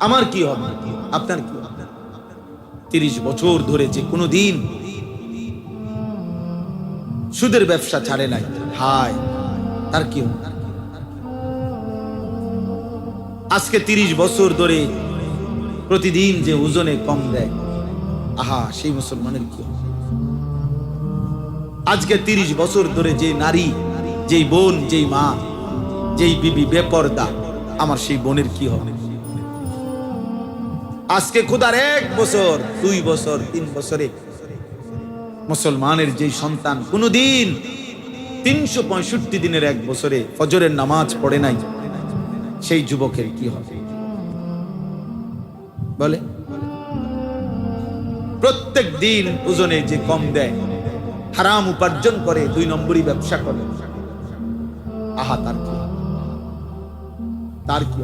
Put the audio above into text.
আমার কি হবে, আপনার কি হবে? 30 বছর ধরে যে কোনো দিন সুদের ব্যবসা ছাড়ে নাই, হায় তার কি হবে? আজকে 30 বছর ধরে প্রতিদিন যে ওজনে কম দেয়, আহা সেই মুসলমানের কি হবে? আজকে 30 বছর ধরে যে নারী, যেই বোন, যেই মা, যেই বিবি বেপরদা, আমার সেই বোনের কি হবে? আজকে খোদার 1 বছর 2 বছর 3 বছরে মুসলমানের যেই সন্তান কোনদিন 365 দিনের 1 বছরে ফজরের নামাজ পড়ে নাই, সেই যুবকের কি হবে বলে? প্রত্যেক দিন ওজনে যে কম দেয়, হারাম উপার্জন করে, 2 নম্বরই ব্যবসা করে, আহা তার কি, তার কি?